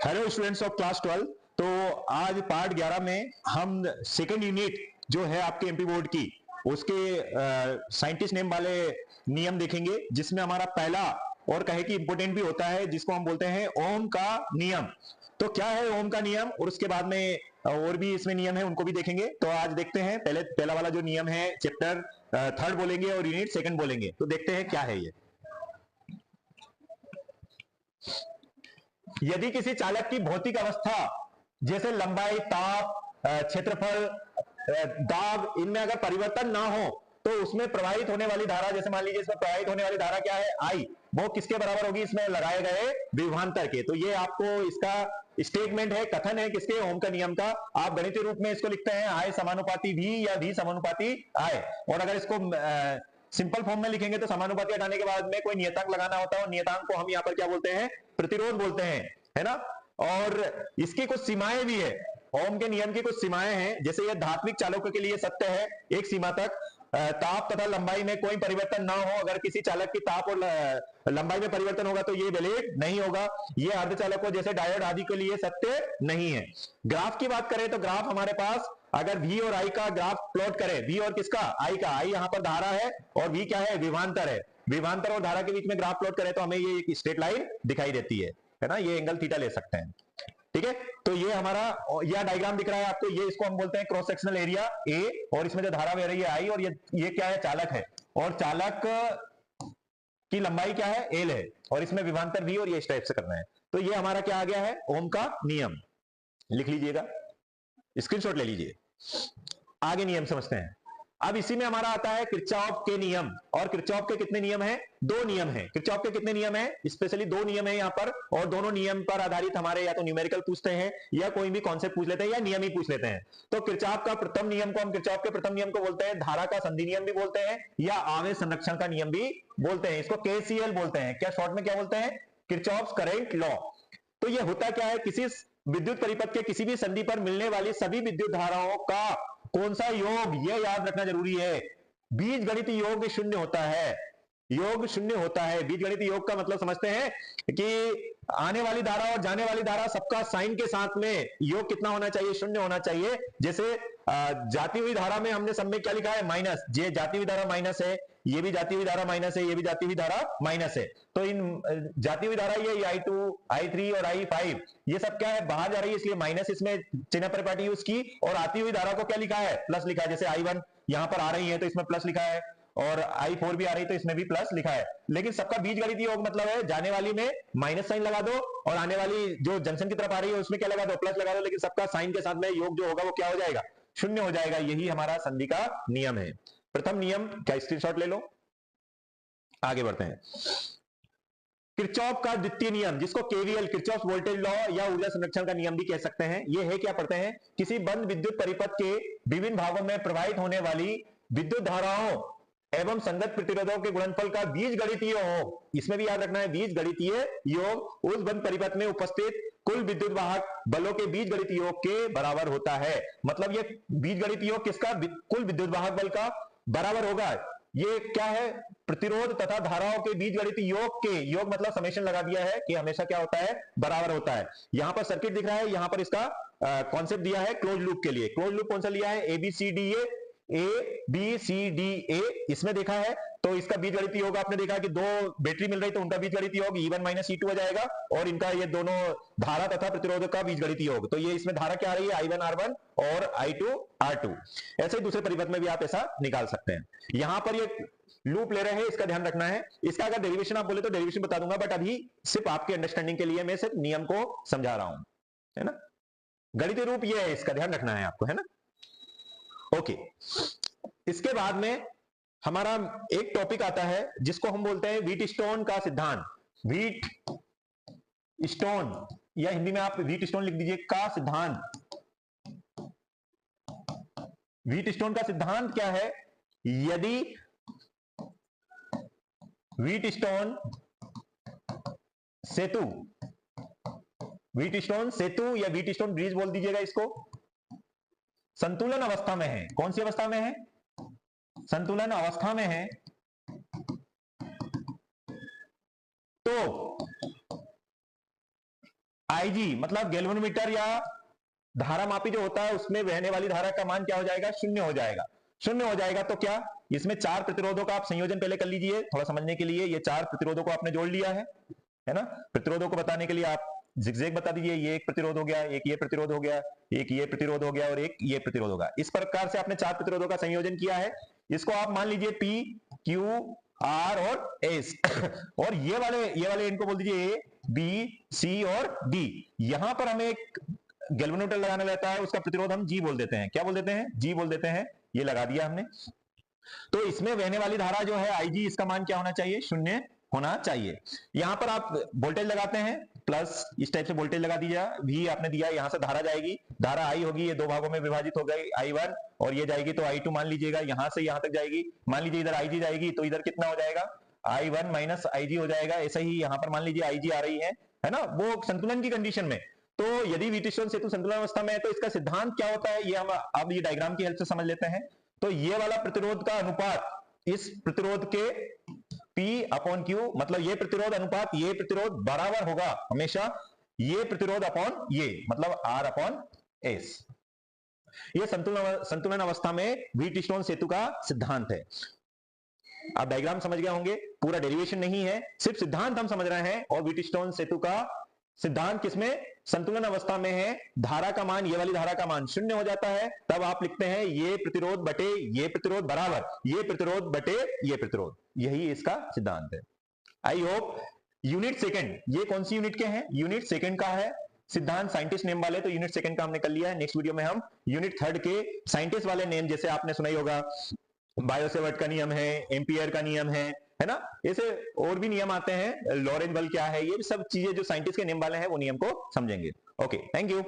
Hello students of class 12। तो आज part 11 में हम सेकेंड यूनिट जो है आपके एमपी बोर्ड की उसके साइंटिस्ट नेम वाले नियम देखेंगे, जिसमें हमारा पहला और कहे कि इंपोर्टेंट भी होता है, जिसको हम बोलते हैं ओम का नियम। तो क्या है ओम का नियम, और उसके बाद में और भी इसमें नियम है, उनको भी देखेंगे। तो आज देखते हैं पहला वाला जो नियम है, चैप्टर थर्ड बोलेंगे और यूनिट सेकंड बोलेंगे। तो देखते हैं क्या है ये। यदि किसी चालक की भौतिक अवस्था जैसे लंबाई, ताप, क्षेत्रफल, दाब, इनमें अगर परिवर्तन ना हो तो उसमें प्रवाहित होने वाली धारा, जैसे मान लीजिए इसमें प्रवाहित होने वाली धारा क्या है, आई, वो किसके बराबर होगी, इसमें लगाए गए विभवांतर के। तो ये आपको इसका स्टेटमेंट है, कथन है किसके, ओम का नियम का। आप गणितीय रूप में इसको लिखते हैं आई समानुपाती वी या वी समानुपाती आई। और अगर इसको सिंपल फॉर्म में लिखेंगे तो समानुपाती हटाने के बाद में कोई नियतांक लगाना होता है, और नियतांक को हम यहाँ पर क्या बोलते हैं, प्रतिरोध बोलते हैं, है ना। और इसकी कुछ सीमाएं भी है, ओम के नियम की कुछ सीमाएं हैं। जैसे ये धात्विक चालकों के लिए सत्य है एक सीमा तक, ताप तथा लंबाई में कोई परिवर्तन ना हो। अगर किसी चालक की ताप और लंबाई में परिवर्तन होगा तो ये वैलिड नहीं होगा। ये अर्धचालकों जैसे डायोड आदि के लिए सत्य नहीं है। ग्राफ की बात करें तो ग्राफ हमारे पास, अगर V और I का ग्राफ प्लॉट करें, V और किसका, I का, I यहां पर धारा है और V क्या है, विभवांतर है। विभवांतर और धारा के बीच में ग्राफ प्लॉट करें तो हमें ये एक स्ट्रेट लाइन दिखाई देती है ना। ये एंगल थीटा ले सकते हैं, ठीक है। तो ये हमारा यह डायग्राम दिख रहा है आपको, ये इसको हम बोलते हैं क्रॉस सेक्शनल एरिया ए, और इसमें जो धारा बह रही है आई, और ये क्या है, चालक है, और चालक की लंबाई क्या है, एल है, और इसमें विभवांतर भी, और ये इस टाइप से करना है। तो ये हमारा क्या आ गया है, ओम का नियम। लिख लीजिएगा, स्क्रीनशॉट ले लीजिए। आगे नियम समझते हैं। अब इसी में हमारा आता है किरचॉफ के नियम। और किरचॉफ के कितने नियम हैं, दो नियम हैं। किरचॉफ के कितने नियम हैं, स्पेशली दो नियम है यहाँ पर, और दोनों नियम पर आधारित हमारे या तो न्यूमेरिकल पूछते हैं या कोई भी कॉन्सेप्ट पूछ लेते हैं या नियम ही पूछ लेते हैं। तो किरचॉफ का प्रथम नियम को हम, किरचॉफ के प्रथम नियम को बोलते हैं धारा का संधि नियम भी बोलते हैं, या आवेश संरक्षण का नियम भी बोलते हैं। इसको केसीएल बोलते हैं। क्या शॉर्ट में क्या बोलते हैं, किरचॉफ करंट लॉ। तो ये होता क्या है, किसी विद्युत परिपथ के किसी भी संधि पर मिलने वाली सभी विद्युत धाराओं का कौन सा योग, यह याद रखना जरूरी है, बीज गणित योग शून्य होता है। योग शून्य होता है। बीज गणित योग का मतलब समझते हैं कि आने वाली धारा और जाने वाली धारा सबका साइन के साथ में योग कितना होना चाहिए, शून्य होना चाहिए। जैसे जाती हुई धारा में हमने सब में क्या लिखा है, माइनस। ये जाती हुई धारा माइनस है, ये भी जाती हुई धारा माइनस है, ये भी जाती हुई धारा माइनस है। तो इन जाती हुई धारा ये I2, I3 और I5, ये सब क्या है, बाहर जा रही है, इसलिए माइनस इसमें चिन्ह परिपाटी यूज की। और आती हुई धारा को क्या लिखा है, प्लस लिखा है। जैसे I1 यहां पर आ रही है तो इसमें प्लस लिखा है, और I4 भी आ रही तो इसमें भी प्लस लिखा है। लेकिन सबका बीज गणितीय योग मतलब है, जाने वाली में माइनस साइन लगा दो, और आने वाली जो जंक्शन की तरफ आ रही है उसमें क्या लगा दो, प्लस लगा दो। लेकिन सबका साइन के साथ में योग जो होगा वो क्या हो जाएगा, शून्य हो जाएगा। यही हमारा संधि का नियम है। प्रथम नियम क्या, स्क्रीनशॉट ले लो। आगे बढ़ते हैं। किरचॉफ का द्वितीय नियम, जिसको केवीएल, किरचॉफ वोल्टेज लॉ या ऊर्जा संरक्षण का नियम भी कह सकते हैं, ये है क्या, पढ़ते हैं, किसी बंद विद्युत परिपथ के विभिन्न भागों में प्रवाहित होने वाली विद्युत धाराओं एवं संगत प्रतिरोधों के गुणनफल का बीज गणितीय योग, इसमें भी याद रखना है, बीज गणितीय योग उस बंद परिपथ में उपस्थित कुल विद्युत वाहक बलों के बीज गणितीय योग के बराबर होता है। मतलब ये बीज गणितीय योग किसका, कुल विद्युत वाहक बल का बराबर होगा। ये क्या है, प्रतिरोध तथा धाराओं के बीज गणितीय योग के, योग मतलब समेशन लगा दिया है कि हमेशा क्या होता है, बराबर होता है। यहां पर सर्किट दिख रहा है, यहां पर इसका कॉन्सेप्ट दिया है क्लोज लूप के लिए। क्लोज लूप कौन सा लिया है, ABCDA, ABCDA इसमें देखा है। तो इसका बीज गणितीय योग आपने देखा कि दो बैटरी मिल रही तो उनका बीज गणितीय योग E1 माइनस E2 हो जाएगा, और इनका ये दोनों धारा तथा प्रतिरोध का बीज गणितीय योग, तो ये इसमें धारा क्या आ रही है, I1 R1 और I2 R2। ऐसे ही दूसरे परिपथ में भी आप ऐसा निकाल सकते हैं। यहां पर ये लूप ले रहे हैं, इसका ध्यान रखना है। इसका अगर डेरिवेशन आप बोले तो डेरिवेशन बता दूंगा, बट अभी सिर्फ आपके अंडरस्टैंडिंग के लिए मैं सिर्फ नियम को समझा रहा हूं, है ना। गणितीय रूप ये है, इसका ध्यान रखना है आपको, है ना। ओके, इसके बाद में हमारा एक टॉपिक आता है जिसको हम बोलते हैं व्हीट स्टोन का सिद्धांत। व्हीट स्टोन, या हिंदी में आप व्हीट स्टोन लिख दीजिए, का सिद्धांत। व्हीट स्टोन का सिद्धांत क्या है, यदि व्हीट स्टोन सेतु, व्हीट स्टोन सेतु या व्हीट स्टोन ब्रिज बोल दीजिएगा इसको, संतुलन अवस्था में है। कौन सी अवस्था में है, संतुलन अवस्था में है, तो आईजी मतलब गैल्वेनोमीटर या धारा मापी जो होता है उसमें बहने वाली धारा का मान क्या हो जाएगा, शून्य हो जाएगा। शून्य हो जाएगा तो क्या, इसमें 4 प्रतिरोधों का आप संयोजन पहले कर लीजिए थोड़ा समझने के लिए। ये 4 प्रतिरोधों को आपने जोड़ लिया है ना। प्रतिरोधों को बताने के लिए आप जिगजैग बता दीजिए, ये एक प्रतिरोध हो गया, एक ये प्रतिरोध हो गया, एक ये प्रतिरोध हो गया और एक ये प्रतिरोध होगा। इस प्रकार से आपने 4 प्रतिरोधों का संयोजन किया है। इसको आप मान लीजिए P, Q, R और S और ये वाले इनको बोल दीजिए A, B, C और D। यहां पर हमें एक गैल्वेनोमीटर लगाना रहता है, उसका प्रतिरोध हम G बोल देते हैं। क्या बोल देते हैं, G बोल देते हैं। ये लगा दिया हमने। तो इसमें बहने वाली धारा जो है IG, इसका मान क्या होना चाहिए, शून्य होना चाहिए। यहां पर आप वोल्टेज लगाते हैं प्लस, इस टाइप से वोल्टेज लगा दीजिए। V आपने दिया, यहां से धारा जाएगी, धारा I होगी, ये दो भागों में विभाजित हो गई, I1 और ये जाएगी तो I2 मान लीजिएगा। यहां से यहां तक जाएगी, मान लीजिए इधर IG जाएगी तो इधर कितना हो जाएगा, I1 माइनस IG हो जाएगा। ऐसे ही यहां पर मान लीजिए IG आ रही है ना, वो संतुलन की कंडीशन में। तो यदि व्हीटस्टोन सेतु संतुलन अवस्था में है तो इसका सिद्धांत क्या होता है, ये हम अब ये डायग्राम की हेल्प से समझ लेते हैं। तो ये वाला प्रतिरोध का अनुपात इस प्रतिरोध के P अपॉन Q, मतलब ये प्रतिरोध अनुपात ये प्रतिरोध बराबर होगा हमेशा ये प्रतिरोध अपॉन ये, मतलब R अपॉन S। ये संतुलन अवस्था में व्हीटस्टोन सेतु का सिद्धांत है। आप डायग्राम समझ गए होंगे, पूरा डेरिवेशन नहीं है, सिर्फ सिद्धांत हम समझ रहे हैं। और व्हीटस्टोन सेतु का सिद्धांत किसमें, संतुलन अवस्था में है। धारा का मान, ये वाली धारा का मान शून्य हो जाता है, तब आप लिखते हैं ये प्रतिरोध बटे ये प्रतिरोध बराबर ये प्रतिरोध बटे ये प्रतिरोध। यही इसका सिद्धांत है। आई होप यूनिट सेकंड, ये कौन सी यूनिट के हैं, यूनिट सेकंड का है सिद्धांत। साइंटिस्ट नेम वाले तो यूनिट सेकंड का हमने कर लिया है। नेक्स्ट वीडियो में हम यूनिट थर्ड के साइंटिस्ट वाले नेम, जैसे आपने सुना ही होगा बायोसेवर्ट का नियम है, एम्पियर का नियम है ना, ऐसे और भी नियम आते हैं, लॉरेंज बल क्या है, ये सब चीजें जो साइंटिस्ट के नेम वाले हैं वो नियम को समझेंगे। Okay, thank you.